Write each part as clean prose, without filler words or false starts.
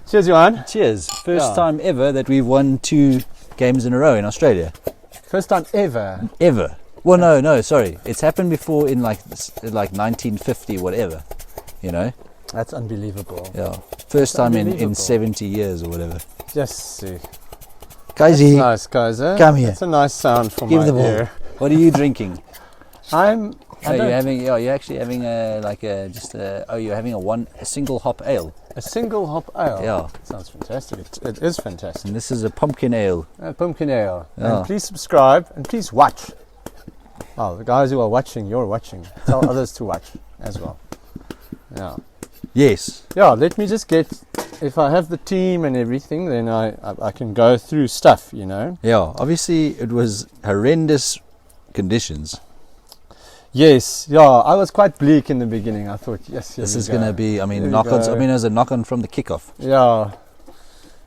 Cheers, Johan. Cheers. First time ever that we've won 2 games in a row in Australia. First time ever. Ever. Well, no, sorry. It's happened before in like 1950, whatever. You know? That's unbelievable. Yeah. First time in 70 years or whatever. Just see. Kaisi, Nice, Kaiser. come here. That's a nice sound for Give my the ball. ear. What are you drinking? You're You're actually having you're having a single hop ale. a single hop ale. Yeah. Sounds fantastic. It is fantastic. And this is a pumpkin ale. Pumpkin ale. Yeah. And please subscribe and please watch. Oh, the guys who are watching, you're watching. Tell others to watch as well. Yeah. Yes. Yeah, let me just get, if I have the team and everything, then I can go through stuff, you know. Yeah. Obviously, it was horrendous conditions. Yes, yeah, I was quite bleak in the beginning. I thought, yes, This is going to be, knock-ons. It was a knock-on from the kickoff. Yeah.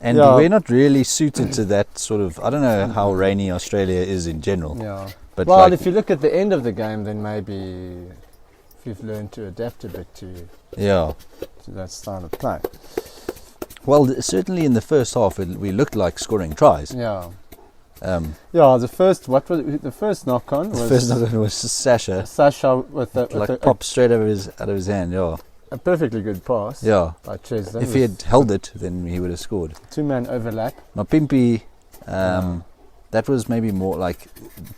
And we're not really suited to that sort of, I don't know how rainy Australia is in general. Yeah. But well, if you look at the end of the game, then maybe if you've learned to adapt a bit to that style of play. Well, certainly in the first half, we looked like scoring tries. Yeah. The first knock-on was... The first knock-on was Sasha. Sasha with popped straight out of his hand, yeah. A perfectly good pass. Yeah. By Chesden. If he had held it, then he would have scored. 2-man overlap. Mapimpi, that was maybe more like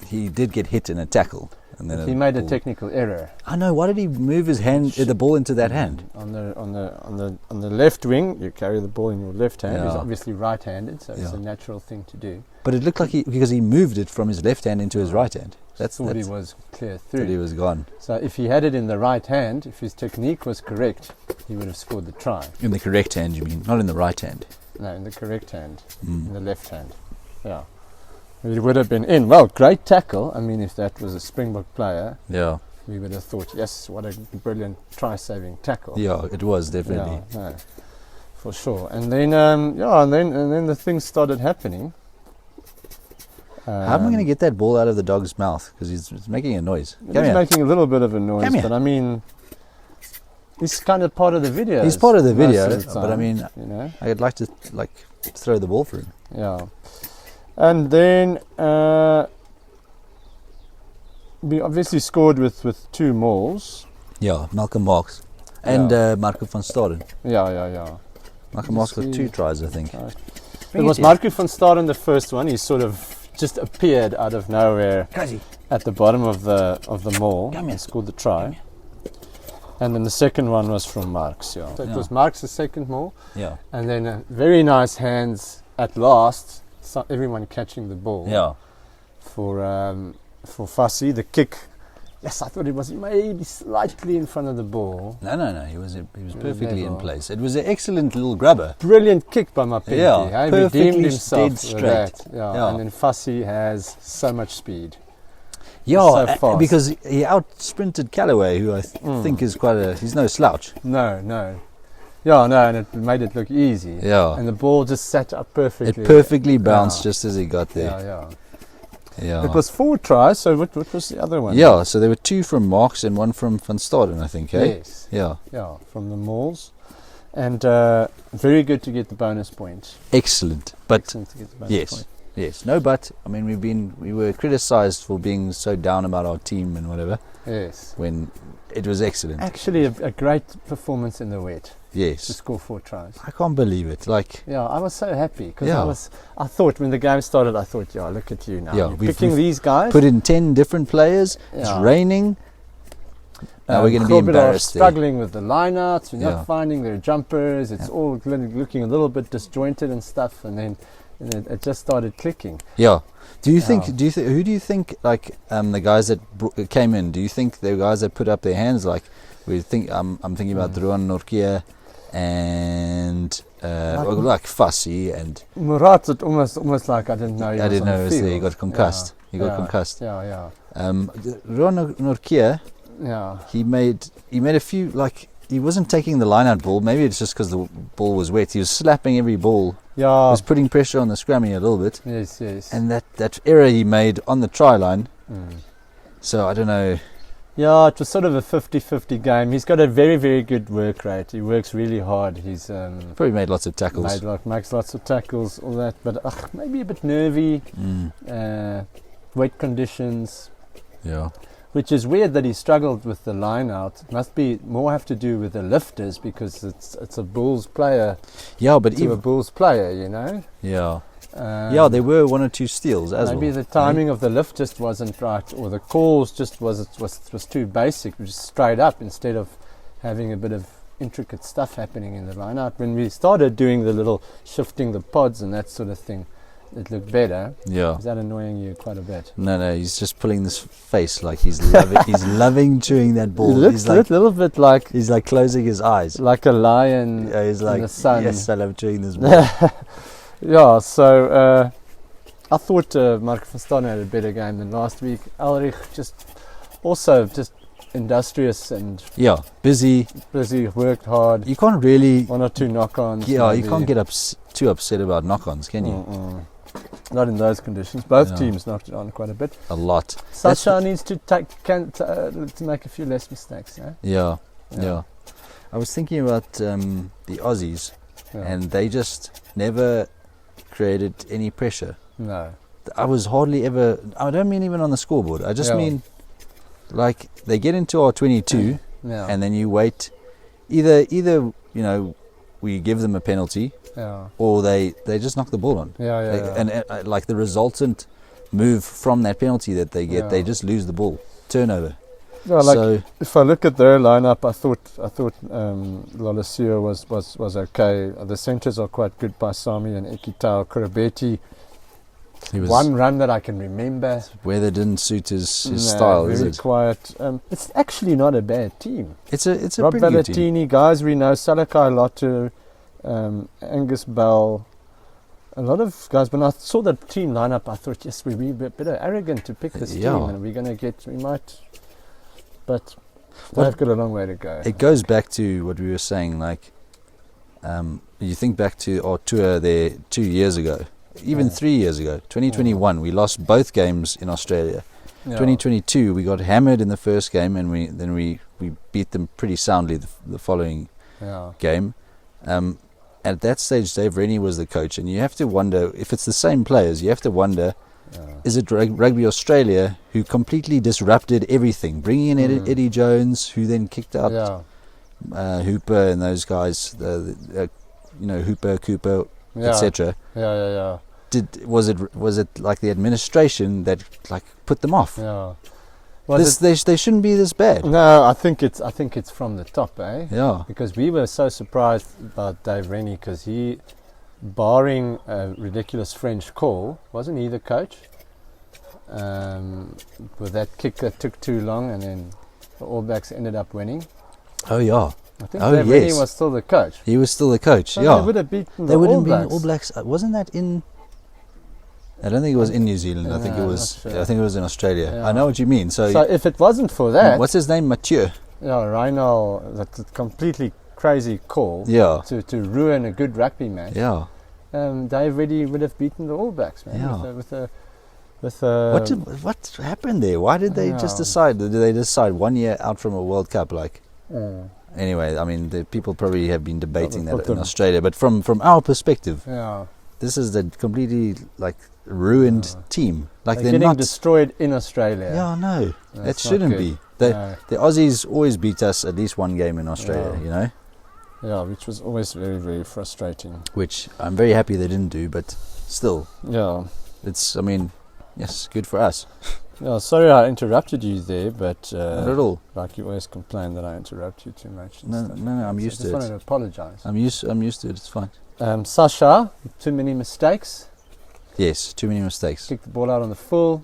he did get hit in a tackle. And then he made a technical error. I know. Why did he move his hand, the ball into that hand? On the left wing, you carry the ball in your left hand. He's obviously right-handed, so it's a natural thing to do. But it looked like because he moved it from his left hand into his right hand. That's thought he was clear through. Thought he was gone. So if he had it in the right hand, if his technique was correct, he would have scored the try. In the correct hand, you mean? Not in the right hand? No, in the correct hand. In the left hand. Yeah. It would have been in. Well, great tackle. I mean, if that was a Springbok player, we would have thought, yes, what a brilliant try-saving tackle. Yeah, it was definitely. Yeah, no, for sure. And then, and then the things started happening. How am I going to get that ball out of the dog's mouth? Because he's making a noise. He's making a little bit of a noise, but I mean, he's kind of part of the video. He's part of the video, but I mean, I'd like to throw the ball for him. Yeah. And then we obviously scored with 2 mauls. Yeah, Malcolm Marx and Marco van Staden. Yeah. Malcolm Marx got 2 tries, I think. It was Marco van Staden the first one. He sort of just appeared out of nowhere at the bottom of the maul and scored the try. And then the second one was from Marx. So it was Marx's second maul. Yeah. And then very nice hands at last. So everyone catching the ball. Yeah. For Fassi, the kick. Yes, I thought it was maybe slightly in front of the ball. No. He was perfectly in place. It was an excellent little grubber. Brilliant kick by Mapimpi. Yeah, he redeemed himself dead straight. Yeah. And then Fassi has so much speed. Yeah, so fast. Because he out-sprinted Callaway, who I think is he's no slouch. No. Yeah, no, and it made it look easy. Yeah. And the ball just sat up perfectly. It perfectly bounced just as he got there. Yeah. It was 4 tries, so what was the other one? Yeah, so there were 2 from Marx and 1 from Van Staden, I think, eh? Yes. Yeah, from the mauls. And very good to get the bonus point. Excellent. But excellent to get the bonus point. Yes. No, but I mean we were criticised for being so down about our team and whatever. Yes. When it was excellent. Actually a great performance in the wet. Yes. To score 4 tries. I can't believe it. I was so happy because I thought when the game started, I thought, look at you now. Yeah, you're picking these guys. Put in 10 different players. Yeah. It's raining. Now we're going to be embarrassed. Struggling with the lineouts. We're not finding their jumpers. It's all looking a little bit disjointed and stuff. And then it just started clicking. Yeah. Who do you think the guys that came in? Do you think the guys that put up their hands I'm thinking about Ruan Norkia and Fassi and Murat. It almost like I didn't know. I didn't know he was there. He got concussed. Concussed. Yeah. Ruan Norkia. Yeah. He made a few he wasn't taking the line out ball. Maybe it's just because the ball was wet. He was slapping every ball. Yeah. He was putting pressure on the scrummy a little bit. Yes. And that error he made on the try line. So I don't know. Yeah, it was sort of a 50-50 game. He's got a very, very good work rate. He works really hard. He's probably made lots of tackles. Makes lots of tackles, all that. But maybe a bit nervy. Weight conditions. Yeah. Which is weird that he struggled with the line out. It must be more have to do with the lifters because it's a Bulls player. Yeah, but even a Bulls player, you know. Yeah. There were one or two steals as well. Maybe the timing of the lift just wasn't right, or the calls just was too basic, just straight up instead of having a bit of intricate stuff happening in the line out. When we started doing the little shifting the pods and that sort of thing, it looked better. Yeah. Is that annoying you quite a bit? No, he's just pulling this face like he's loving he's loving chewing that ball. He looks a little bit like he's like closing his eyes. Like a lion he's like, in the sun. Yes, I love chewing this ball. Yeah, so I thought Mark van Staden had a better game than last week. Ulrich just industrious and busy, worked hard. You can't really one or two knock-ons. Yeah, maybe. You can't get too upset about knock-ons, can you? Not in those conditions. Both teams knocked it on quite a bit. A lot. Sasha needs to to make a few less mistakes. Yeah. I was thinking about the Aussies, and they just never created any pressure. No. I was hardly ever. I don't mean even on the scoreboard. I just mean like they get into our 22, and then you wait. Either we give them a penalty, or they just knock the ball on. And like the resultant move from that penalty that they get, they just lose the ball. Turnover. Yeah, so if I look at their lineup, I thought Lalisier was okay. The centres are quite good by Sami and Ekitao. Kurabeti, one run that I can remember. Weather didn't suit his style, is it? Very quiet. It's actually not a bad team. It's a Rob pretty good team. Valentini, guys we know, Salakai Lotu, Angus Bell, a lot of guys. When I saw the team lineup, I thought, yes, we're a bit arrogant to pick this team, and we might. But they've got a long way to go. It goes back to what we were saying, like, you think back to our tour there 2 years ago, even 3 years ago, 2021, we lost both games in Australia. 2022, we got hammered in the first game, and we beat them pretty soundly the following game. At that stage, Dave Rennie was the coach, and you have to wonder, if it's the same players, you have to wonder, is it Rugby Australia who completely disrupted everything, bringing in Eddie Jones, who then kicked out Hooper and those guys, Hooper, Cooper, etc. Was it like the administration that like put them off? They shouldn't be this bad. No, I think it's from the top, eh? Yeah. Because we were so surprised about Dave Rennie, because he, barring a ridiculous French call, wasn't he the coach? With that kick that took too long, and then the All Blacks ended up winning. Oh yeah. I think Dave Rennie was still the coach. He was still the coach. So they would have beaten the All Blacks. All Blacks. Wasn't that in? I don't think it was in New Zealand. I think it was. Sure. I think it was in Australia. Yeah. I know what you mean. So if it wasn't for that, what's his name? Mathieu. Yeah, Reinal. That's a completely crazy call. Yeah. To ruin a good rugby match. Yeah. Dave Rennie would have beaten the All Blacks, man. Yeah. What happened there? Why did they just decide? Did they decide 1 year out from a World Cup? Anyway, I mean, the people probably have been debating that in Australia, but from our perspective, this is the completely like ruined team. Like they're getting destroyed in Australia. Yeah, no, that shouldn't be. The Aussies always beat us at least one game in Australia, you know. Yeah, which was always very, very frustrating. Which I'm very happy they didn't do, but still. Yeah. It's, I mean, yes, good for us. Yeah, sorry I interrupted you there, but... not at all. Like you always complain that I interrupt you too much. No, I'm used to it. I just wanted to apologise. I'm used to it, it's fine. Sasha, too many mistakes. Yes, too many mistakes. Kicked the ball out on the full.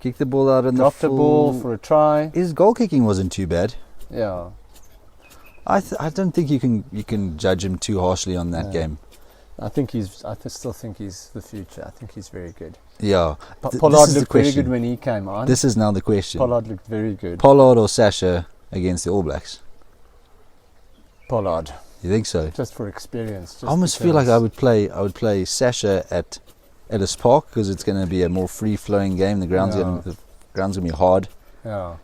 Kicked the ball out on the full. Dropped the ball for a try. His goal kicking wasn't too bad. Yeah. I don't think you can judge him too harshly on that game. I still think he's the future. I think he's very good. Yeah. Pollard looked very good when he came on. This is now the question. Pollard looked very good. Pollard or Sasha against the All Blacks? Pollard. You think so? Just for experience. I almost feel like I would play Sasha at Ellis Park, because it's going to be a more free flowing game. The ground's going to be hard. Yeah.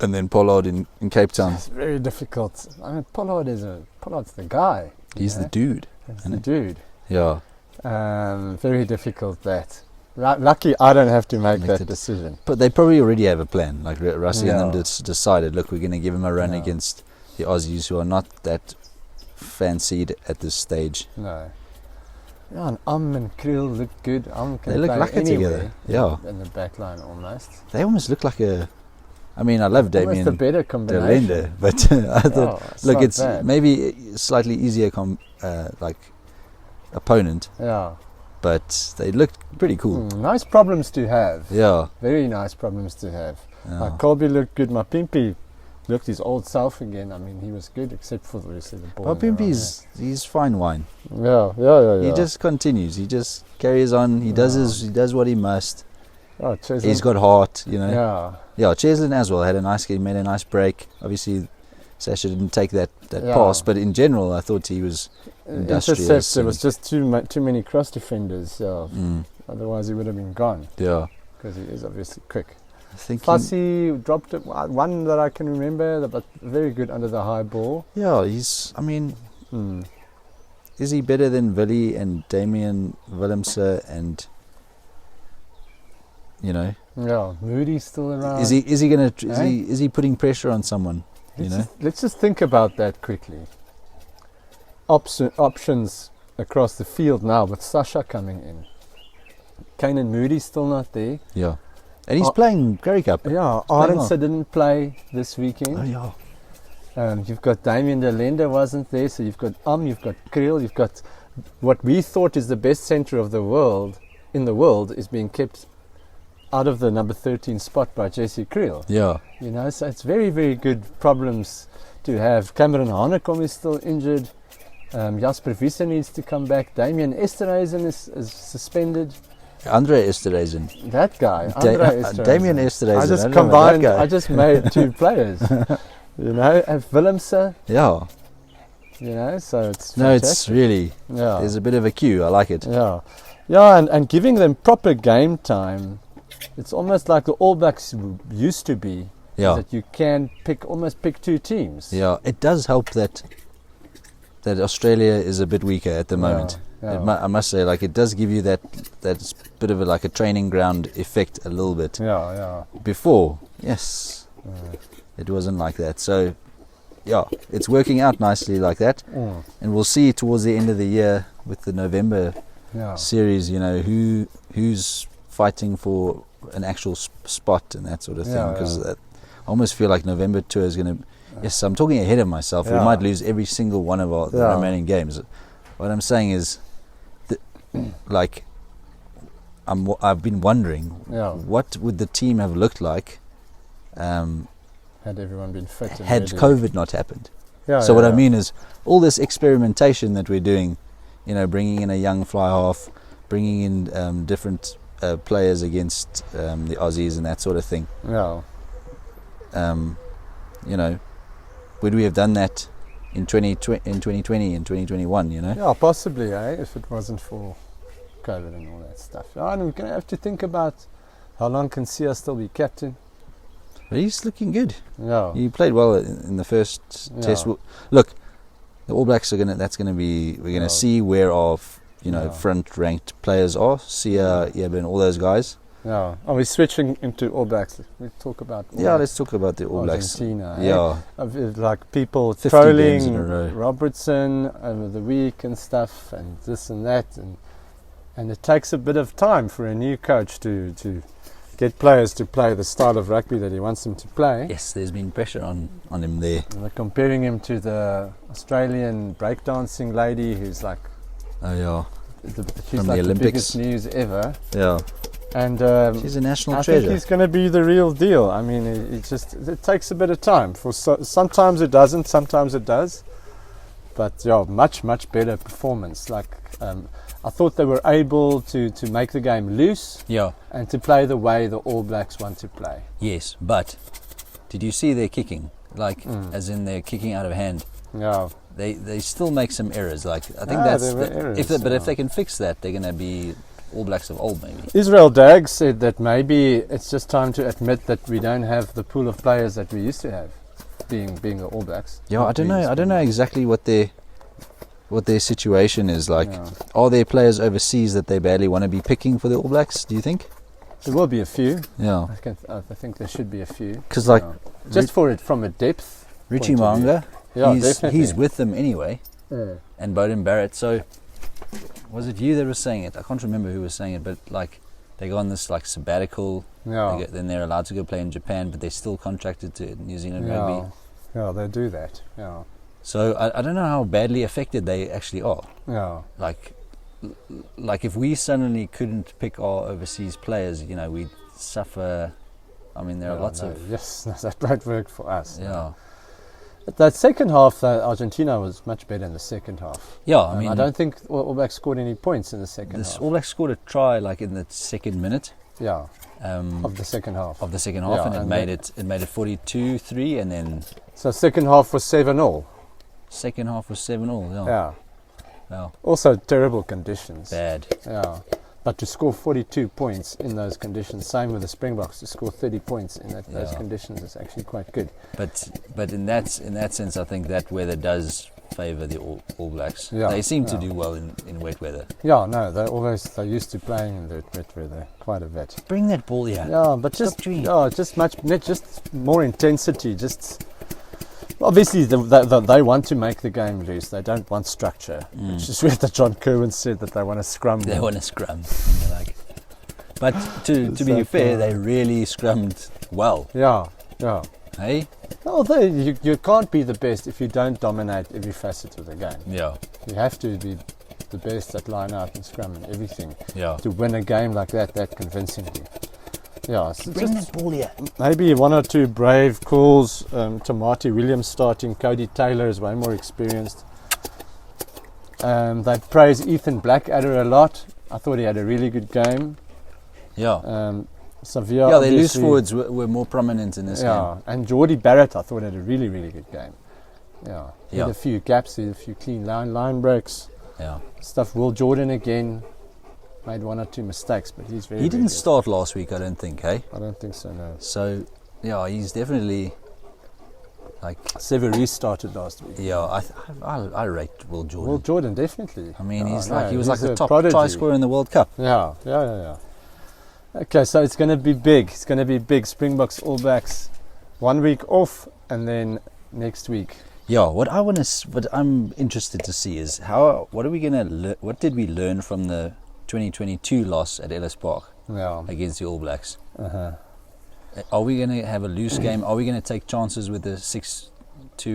and then Pollard in Cape Town. It's very difficult. I mean, Pollard's the guy. He's the dude. He's the dude. Yeah. Very difficult that. Lucky I don't have to make that decision. But they probably already have a plan. Like Russie and them decided, look, we're going to give him a run against the Aussies, who are not that fancied at this stage. No. Yeah, and and Kriel look good. They look like it together. Yeah. In the back line almost. They almost look like a... I mean, I love Damien the better combination. but I thought, look, it's bad. maybe a slightly easier opponent. Yeah. But they looked pretty cool. Nice problems to have. Yeah. Very nice problems to have. Yeah. Colby looked good. Mapimpi looked his old self again. I mean, he was good except for obviously the ball. Mapimpi's he's fine wine. Yeah. He just continues. He just carries on. He does what he must. Oh, he's got heart, you know. Yeah. Cheslin as well he made a nice break. Obviously, Sasha didn't take that pass, but in general, I thought he was industrious. There was just too many cross defenders. Yeah. Otherwise, he would have been gone. Yeah. Because he is obviously quick. I think Fassi dropped it, one that I can remember, but very good under the high ball. Yeah, is he better than Willie and Damien Willemse and, you know? Yeah, Moody's still around. Is he putting pressure on someone? Let's just think about that quickly. Options across the field now with Sasha coming in. Kanan Moody's still not there. Yeah. And he's playing Currie Cup. Yeah, Arendse didn't play this weekend. Oh, yeah. You've got Damien de Lende wasn't there, so you've got you've got Kriel, you've got what we thought is the best centre of the world in the world is being kept out of the number 13 spot by Jesse Kriel. Yeah. You know, so it's very, very good problems to have. Cameron Hanekom is still injured. Jasper Wiese needs to come back. Damien Esterhuizen is suspended. Andre Esterhuizen. That guy. Esterhuizen. Damien Esterhuizen. I just made two players. You know, and Willemse. Yeah. You know, so it's fantastic. No, it's really, there's a bit of a queue. I like it. Yeah. Yeah, and giving them proper game time. It's almost like the All Blacks used to be. Yeah. That you can almost pick two teams. Yeah, it does help that Australia is a bit weaker at the moment. Yeah. I must say, like, it does give you that bit of a training ground effect a little bit. Yeah. Before, yes, it wasn't like that. So, yeah, it's working out nicely like that. And we'll see towards the end of the year with the November series, you know, who's fighting for an actual spot and that sort of thing. Because I almost feel like November tour is going to... Yes, I'm talking ahead of myself. We might lose every single one of the remaining games. What I'm saying is, I've been wondering, what would the team have looked like had everyone been fit? Had COVID not happened? So what I mean is, all this experimentation that we're doing, you know, bringing in a young fly half, bringing in different players against the Aussies and that sort of thing. Yeah. You know, would we have done that in 2020 and 2021, you know? Yeah, possibly, if it wasn't for COVID and all that stuff. And we're going to have to think about how long can Sia still be captain. But he's looking good. Yeah. He played well in the first test. Look, the All Blacks we're going to see where our, front ranked players are. Sia, Eben, all those guys. Yeah. Are we switching into All Blacks? We talk about let's talk about the All Blacks. Argentina. Like people trolling Robertson over the week and stuff, and this and that, and it takes a bit of time for a new coach to get players to play the style of rugby that he wants them to play. Yes, there's been pressure on him there. And they're comparing him to the Australian breakdancing lady who's like, she's like the biggest news ever. Yeah. And she's a national treasure. treasure. I think he's going to be the real deal. I mean, it takes a bit of time. Sometimes it doesn't, sometimes it does. But much better performance. Like I thought they were able to make the game loose. Yeah. And to play the way the All Blacks want to play. Yes, but did you see their kicking? Like, as in they're kicking out of hand. Yeah. They still make some errors. Like, I think that's errors, if they can fix that, they're going to be All Blacks of old, maybe. Israel Dag said that maybe it's just time to admit that we don't have the pool of players that we used to have, being the All Blacks. Yeah, I don't know exactly what their situation is like. Yeah. Are there players overseas that they badly want to be picking for the All Blacks? Do you think? There will be a few. Yeah, I think there should be a few. Because like, just for it from a depth. Richie Mo'unga, yeah, he's with them anyway, and Bowden Barrett. So, was it you that was saying it? I can't remember who was saying it, but like, they go on this like sabbatical. Yeah. Then they're allowed to go play in Japan, but they're still contracted to New Zealand Rugby. Yeah, they do that. Yeah. So I don't know how badly affected they actually are. Yeah. Like if we suddenly couldn't pick our overseas players, we'd suffer. I mean, there are lots of... Yes, that won't work for us. Yeah. That second half, Argentina was much better in the second half. Yeah, I mean... I don't think All Blacks scored any points in the second half. All Blacks scored a try like in the second minute. Yeah. Of the second half. And it made it 42-3, and then... So second half was 7-7. Second half was 7-7, yeah. Yeah. Also terrible conditions. Bad. Yeah. But to score 42 points in those conditions, same with the Springboks, to score 30 points in those conditions is actually quite good. But in that sense, I think that weather does favour the All Blacks. Yeah. They seem to do well in wet weather. Yeah, no, they're used to playing in the wet weather quite a bit. Bring that ball here. Yeah, but just more intensity. Just obviously they want to make the game loose. They don't want structure, which is where the John Kerwin said that they want to scrum. They want to scrum. But to be fair, they really scrummed well. Yeah. Hey? Although you can't be the best if you don't dominate every facet of the game. Yeah. You have to be the best at line out and scrum and everything. Yeah. To win a game like that convincingly. Yeah. So bring that ball here. Maybe one or two brave calls. Tamati Williams starting. Cody Taylor is way more experienced. They praise Ethan Blackadder a lot. I thought he had a really good game. Yeah. Savia, their loose forwards were more prominent in this game. Yeah, and Geordie Barrett, I thought, had a really, really good game. Yeah, he had a few gaps, he had a few clean line breaks. Yeah. Stuff. Will Jordan again made one or two mistakes, but he's very. He didn't good. start last week, I don't think. Hey. I don't think so. No. So, yeah, he's definitely like. Severie started last week. Yeah, I rate Will Jordan. Will Jordan definitely. I mean, he was like the top try scorer in the World Cup. Yeah. Okay, so it's going to be big. It's going to be big. Springboks, All Blacks, 1 week off, and then next week. Yeah, what I'm interested to see is what did we learn from the 2022 loss at Ellis Park against the All Blacks? Uh-huh. Are we going to have a loose game? Are we going to take chances with the 6-2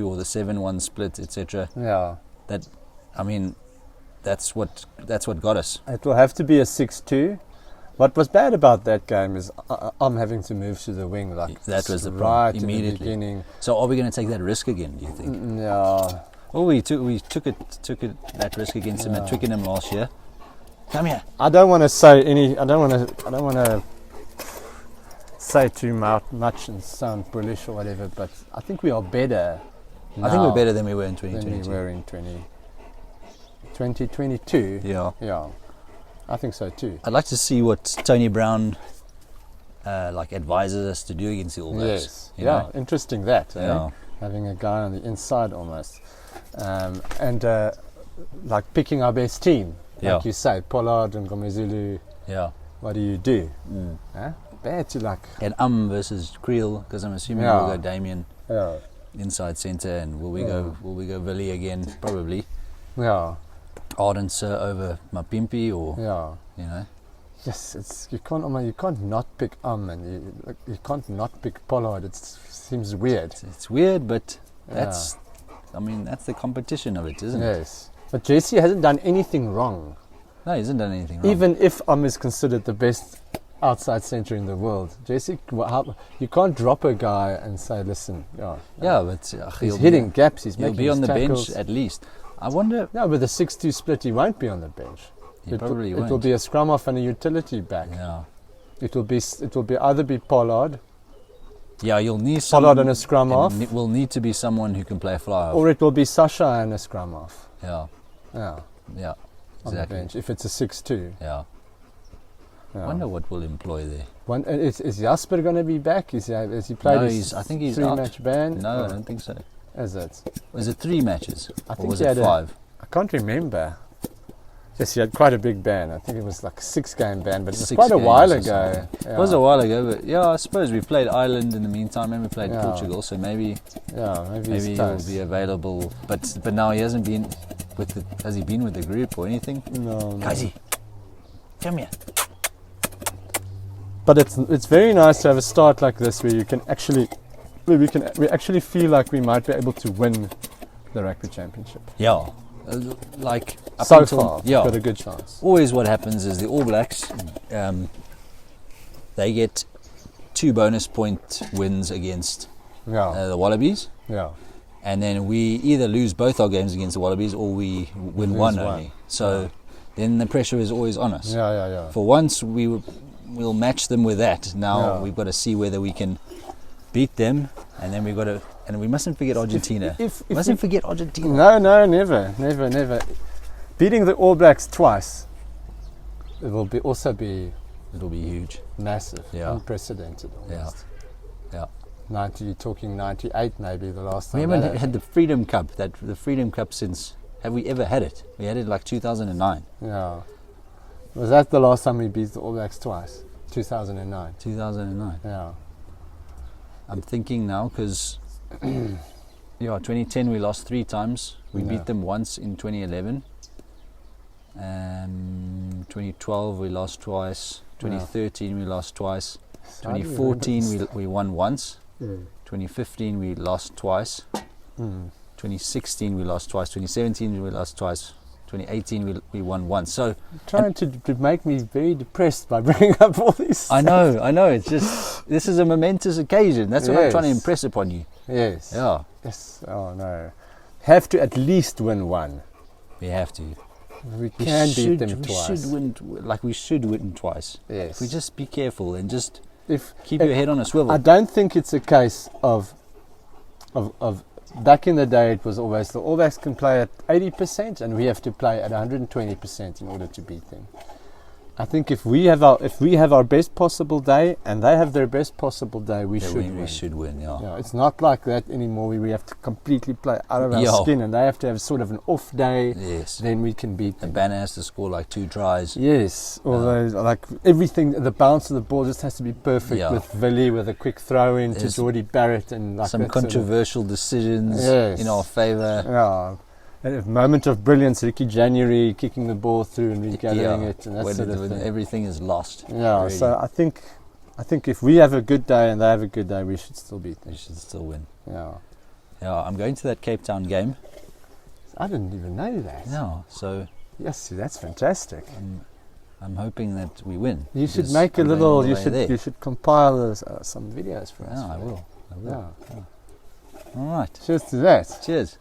or the 7-1 split, etc.? Yeah. That's what got us. It will have to be a 6-2. What was bad about that game is I'm having to move to the wing. That was the problem right immediately. In the beginning. So are we going to take that risk again? Do you think? Yeah. Well, we took that risk against him at Twickenham last year. Come here. I don't want to say I don't want to say too much and sound bullish or whatever. But I think we are better. I think we're better than we were in 2022. Than we were in 2022. Yeah. Yeah. I think so too. I'd like to see what Tony Brown advises us to do against the All Blacks. Yes. Interesting that. Yeah. Having a guy on the inside almost. And picking our best team. Like you say, Pollard and Gomezulu. Yeah. What do you do? Bad to And versus Creel, because I'm assuming we'll go Damien inside centre, and will we go Villy again? Probably. Yeah. Ardenser over Mapimpi, or Yes, you can't not pick and you can't not pick Pollard. It seems weird. It's weird, but that's the competition of it, isn't it? Yes, but Jesse hasn't done anything wrong. No, he hasn't done anything wrong. Even if is considered the best outside centre in the world, Jesse, you can't drop a guy and say, listen, but he's hitting gaps. He'll be on the tackles. bench at least. I wonder. No, with the 6-2 split, he won't be on the bench. He probably won't. It will be a scrum off and a utility back. Yeah. It will either be Pollard. Yeah, you'll need Pollard and a scrum off. It will need to be someone who can play a fly off. Or it will be Sasha and a scrum off. Yeah. Yeah. Yeah. On the bench if it's a 6-2. Yeah. I wonder what we'll employ there. Is Jasper going to be back? Has he played I think he's 3-match ban? No, I don't think so. Is it? Was it 3 matches? I think or was he it had 5? I can't remember. Yes, he had quite a big ban. I think it was like a 6-game ban, but it was 6 quite a while games or ago. something. It was a while ago, but yeah, I suppose we played Ireland in the meantime, and we played Yeah. Portugal, so maybe maybe he'll be available. But now he hasn't been has he been with the group or anything? No. Kazi, come here. But it's very nice to have a start like this where you can actually we actually feel like we might be able to win the Rugby Championship. Yeah. Like up So until, far, yeah, got a good chance. always what happens is the All Blacks, they get 2 bonus point wins against the Wallabies, and then we either lose both our games against the Wallabies or we win Lose one one. only. So then the pressure is always on us. Yeah. For once we'll match them with that. Now Yeah. we've got to see whether we can beat them, and then we've got to, and we mustn't forget Argentina. Mustn't forget Argentina. No, never. Beating the All Blacks twice, it'll be huge. massive, Yeah. unprecedented. Almost. Yeah. 90, you're talking 98 maybe the last We time. haven't had the Freedom Cup. The Freedom Cup since. Have we ever had it? We had it like 2009. Yeah. Was that the last time we beat the All Blacks twice? 2009. 2009. Yeah. I'm thinking now because 2010 we lost 3 times. We beat them once in 2011. 2012 we lost twice. 2013 we lost twice. 2014 we won once. 2015 we lost twice. 2016 we lost twice. 2017 we lost twice. 2018 we won once. So trying to make me very depressed by bringing up all these. I know. It's just this is a momentous occasion. That's what I'm trying to impress upon you. Yes. Yeah. Yes. Oh no. Have to at least win one. We have to. We can beat them twice. We should win twice. Yes. If we just be careful and just keep if your head on a swivel. I don't think it's a case of back in the day. It was always the All Blacks can play at 80% and we have to play at 120% in order to beat them. I think if we have our best possible day and they have their best possible day, we should win. We should win. Yeah. It's not like that anymore. We have to completely play out of our skin, and they have to have sort of an off day. Yes. Then we can beat them. And Banner has to score like 2 tries. Yes. Although like everything, the bounce of the ball just has to be perfect. Yeah. With Villy with a quick throw in to Geordie Barrett and like some controversial decisions Yes. in our favour. Yeah. A moment of brilliance, Ricky January kicking the ball through and regathering it, and that when sort of thing. everything is lost. Yeah. Really. So I think if we have a good day and they have a good day, we should still beat them. We should still win. Yeah. Yeah, I'm going to that Cape Town game. I didn't even know that. No, so Yes, that's fantastic. I'm hoping that we win. You should because make a I'm going little. all the You way should. there. You should compile some videos for us. Yeah, I will. Yeah. All right. Cheers to that. Cheers.